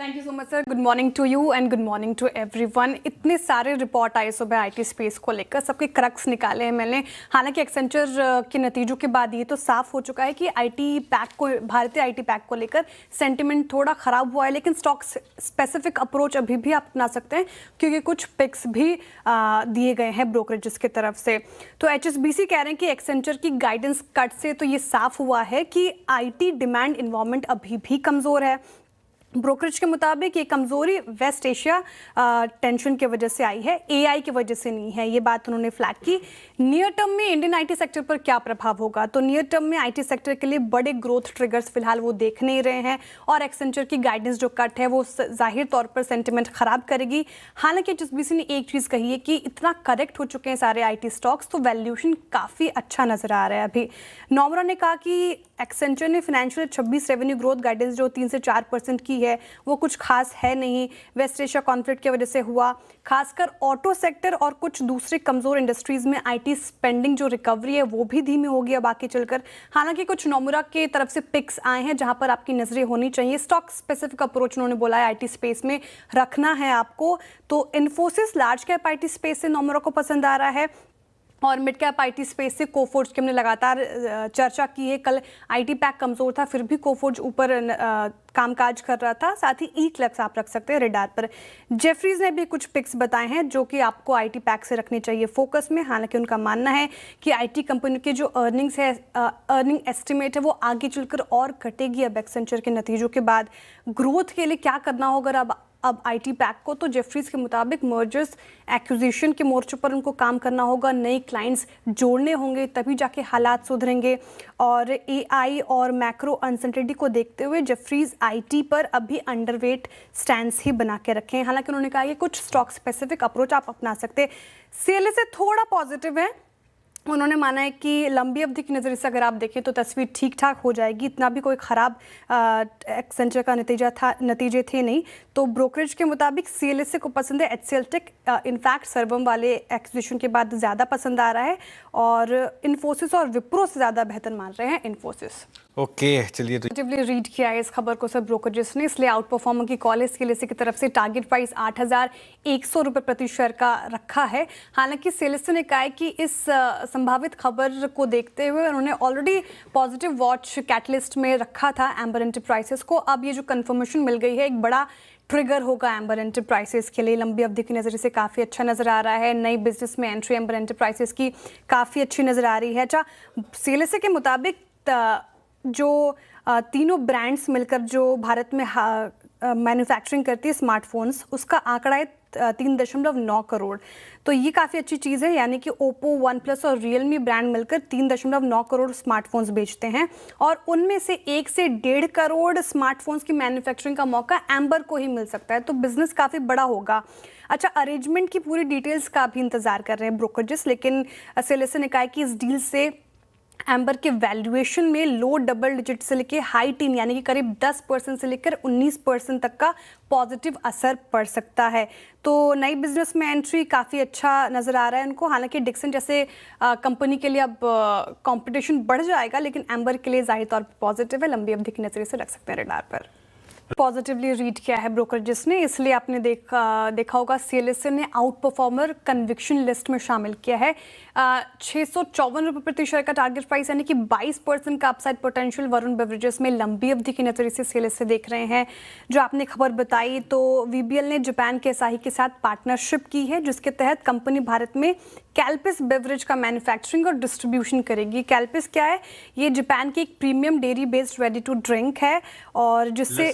Thank you so much sir. Good morning to you and good morning to everyone. इतने सारे report आए सुबह IT space को लेकर, सबके क्रक्स निकाले हैं मैंने। हालांकि एक्सेंचर के नतीजों के बाद ये तो साफ हो चुका है कि आईटी पैक को, भारतीय आईटी पैक को लेकर सेंटिमेंट थोड़ा खराब हुआ है, लेकिन स्टॉक स्पेसिफिक अप्रोच अभी भी आप अपना सकते हैं क्योंकि कुछ पिक्स भी दिए गए हैं ब्रोकरेजेस की तरफ से। तो HSBC कह रहे हैं कि एक्सेंचर की गाइडेंस कट से तो ये साफ हुआ है कि आईटी डिमांड इन्वायरमेंट अभी भी कमज़ोर है। ब्रोकरेज के मुताबिक ये कमजोरी वेस्ट एशिया टेंशन की वजह से आई है, AI की वजह से नहीं है। ये बात उन्होंने फ्लैग की। नियर टर्म में इंडियन आईटी सेक्टर पर क्या प्रभाव होगा, तो नियर टर्म में आईटी सेक्टर के लिए बड़े ग्रोथ ट्रिगर्स फिलहाल वो देख नहीं रहे हैं और एक्सेंचर की गाइडेंस जो कट है वो जाहिर तौर पर सेंटिमेंट खराब करेगी। हालांकि HSBC ने एक चीज़ कही है कि इतना करेक्ट हो चुके हैं सारे आईटी स्टॉक्स तो वैल्यूएशन काफ़ी अच्छा नजर आ रहा है अभी। नोमरा ने कहा कि एक्सेंचर ने फाइनेंशियल 26 रेवेन्यू ग्रोथ गाइडेंस जो 3 से 4% की है वो कुछ खास है नहीं, वेस्ट एशिया कॉन्फ्लिक्ट की वजह से हुआ। खासकर ऑटो सेक्टर और कुछ दूसरे कमजोर इंडस्ट्रीज में आईटी स्पेंडिंग जो रिकवरी है वो भी धीमी होगी अब आगे चलकर। हालांकि कुछ नोमुरा की तरफ से पिक्स आए हैं जहां पर आपकी नजरें होनी चाहिए। स्टॉक स्पेसिफिक अप्रोच उन्होंने बोला है आईटी स्पेस में रखना है आपको। तो Infosys large cap IT space से नोमुरा को पसंद आ रहा है और मिड कैप आईटी स्पेस से कोफोर्ज की हमने लगातार चर्चा की है। कल आईटी पैक कमज़ोर था फिर भी कोफोर्ज ऊपर कामकाज कर रहा था। साथ ही ईक्लैक्स आप रख सकते हैं रेडार पर। जेफरीज ने भी कुछ पिक्स बताए हैं जो कि आपको आईटी पैक से रखने चाहिए फोकस में। हालांकि उनका मानना है कि आईटी कंपनी के जो अर्निंग्स है, अर्निंग एस्टिमेट है वो आगे चलकर और घटेगी अब एक्सेंचर के नतीजों के बाद। ग्रोथ के लिए क्या करना होगा अब आईटी पैक को, तो जेफरीज के मुताबिक मर्जर्स एक्विजिशन के मोर्चे पर उनको काम करना होगा, नए क्लाइंट्स जोड़ने होंगे तभी जाके हालात सुधरेंगे। और AI और मैक्रो अनसर्टेनिटी को देखते हुए जेफरीज आईटी पर अभी अंडरवेट स्टैंस ही बना के रखे हैं। हालांकि उन्होंने कहा कि कुछ स्टॉक स्पेसिफिक अप्रोच आप अपना सकते हैं। CLA से थोड़ा पॉजिटिव है। उन्होंने माना है कि लंबी अवधि की नज़र से अगर आप देखें तो तस्वीर ठीक ठाक हो जाएगी, इतना भी कोई ख़राब एक्सेंचर का नतीजे थे नहीं। तो ब्रोकरेज के मुताबिक CLSA को पसंद है, HCL टेक इनफैक्ट सर्वम वाले एक्विजिशन के बाद ज़्यादा पसंद आ रहा है और इन्फोसिस और विप्रो से ज़्यादा बेहतर मान रहे हैं इन्फोसिस। ओके चलिए, तो रीड किया है इस खबर को सब ब्रोकरेजेस ने, इसलिए आउट परफॉर्मर की कॉल CLSA की तरफ से टारगेट प्राइस 8,100 रुपये प्रति शेयर का रखा है। हालांकि CLSA ने कहा है कि इस संभावित खबर को देखते हुए उन्होंने ऑलरेडी पॉजिटिव वॉच कैटलिस्ट में रखा था एम्बर एंटरप्राइजेस को। अब ये जो कंफर्मेशन मिल गई है एक बड़ा ट्रिगर होगा एम्बर एंटरप्राइजेस के लिए। लंबी अवधि की नज़र से काफ़ी अच्छा नज़र आ रहा है। नई बिजनेस में एंट्री एम्बर एंटरप्राइजेस की काफ़ी अच्छी नज़र आ रही है। अच्छा, CLSA के मुताबिक जो तीनों ब्रांड्स मिलकर जो भारत में मैन्युफैक्चरिंग करती है स्मार्टफोन्स, उसका आंकड़ा है 3.9 करोड़। तो ये काफ़ी अच्छी चीज़ है, यानी कि ओप्पो, वन प्लस और रियलमी ब्रांड मिलकर 3.9 करोड़ स्मार्टफोन्स बेचते हैं और उनमें से 1 से 1.5 करोड़ स्मार्टफोन्स की मैन्युफैक्चरिंग का मौका एम्बर को ही मिल सकता है। तो बिजनेस काफ़ी बड़ा होगा। अच्छा, अरेंजमेंट की पूरी डिटेल्स का भी इंतजार कर रहे हैं ब्रोकरेजेस, लेकिन CLSA ने कहा है कि इस डील से एम्बर के वैल्यूएशन में लो डबल डिजिट से लेकर हाई टीन यानी कि करीब 10% से लेकर 19% तक का पॉजिटिव असर पड़ सकता है। तो नई बिजनेस में एंट्री काफ़ी अच्छा नज़र आ रहा है उनको। हालांकि डिक्सन जैसे कंपनी के लिए अब कंपटीशन बढ़ जाएगा, लेकिन एम्बर के लिए जाहिर तौर पर पॉजिटिव है। लंबी अवधि की नज़र से रख सकते हैं रेडार पर। पॉजिटिवली रीड किया है ब्रोकरेजेस ने, इसलिए आपने देखा होगा CLSA ने आउट परफॉर्मर कन्विक्शन लिस्ट में शामिल किया है। 654 रुपये प्रति शेयर का टारगेट प्राइस यानी कि 22% का अपसाइड पोटेंशियल वरुण बेवरेजेस में लंबी अवधि की नजर से CLSA देख रहे हैं। जो आपने खबर बताई तो VBL ने जापान के असाही के साथ पार्टनरशिप की है, जिसके तहत कंपनी भारत में कैल्पिस बेवरेज का मैन्युफैक्चरिंग और डिस्ट्रीब्यूशन करेगी। कैल्पिस क्या है? ये जापान की एक premium dairy based ready to drink है और जिससे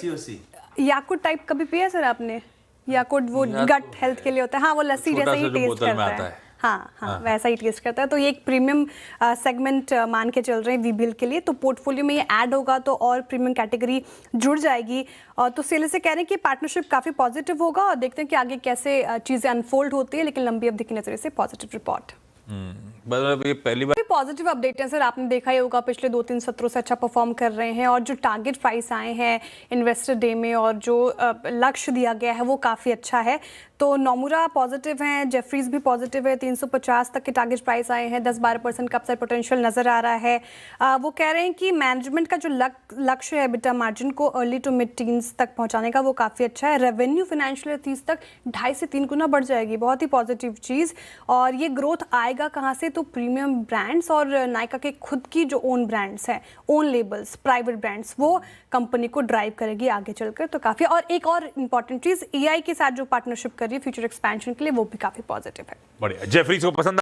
याकुट टाइप कभी पिया सर आपने? याकुट वो गट हेल्थ के लिए होता है। हाँ, वो लस्सी जैसा ही टेस्ट करता है। हाँ, वैसा ही टेस्ट करता है। तो ये एक प्रीमियम सेगमेंट मान के चल रहे हैं VBL के लिए। तो पोर्टफोलियो में ये ऐड होगा तो और प्रीमियम कैटेगरी जुड़ जाएगी। और तो CLSA कह रहे हैं कि पार्टनरशिप काफ़ी पॉजिटिव होगा और देखते हैं कि आगे कैसे चीज़ें अनफोल्ड होती है, लेकिन लंबी अवधि की नज़र से पॉजिटिव रिपोर्ट। मतलब ये पहली बार पॉजिटिव अपडेट है सर, आपने देखा ही होगा पिछले 2-3 सत्रों से अच्छा परफॉर्म कर रहे हैं और जो टारगेट प्राइस आए हैं इन्वेस्टर डे में और जो लक्ष्य दिया गया है वो काफ़ी अच्छा है। तो नोमुरा पॉजिटिव हैं, जेफरीज भी पॉजिटिव है, 350 तक के टारगेट प्राइस आए हैं, 10-12% का अपसाइड पोटेंशियल नज़र आ रहा है। वो कह रहे हैं कि मैनेजमेंट का जो लक्ष्य है EBITDA मार्जिन को अर्ली टू मिड टीन्स तक पहुंचाने का वो काफ़ी अच्छा है। रेवेन्यू फाइनेंशियल 30 तक 2.5 से 3 गुना बढ़ जाएगी, बहुत ही पॉजिटिव चीज़। और ये ग्रोथ आएगा कहाँ से? तो प्रीमियम ब्रांड्स और नायका के खुद की जो ओन ब्रांड्स हैं, ओन लेबल्स, प्राइवेट ब्रांड्स, वो कंपनी को ड्राइव करेगी आगे चलकर। तो काफ़ी, और एक और इम्पॉर्टेंट चीज़ AI के साथ जो पार्टनरशिप कर रही है फ्यूचर एक्सपेंशन के लिए, वो भी काफ़ी पॉजिटिव है। बढ़िया। जेफरीज को पसंद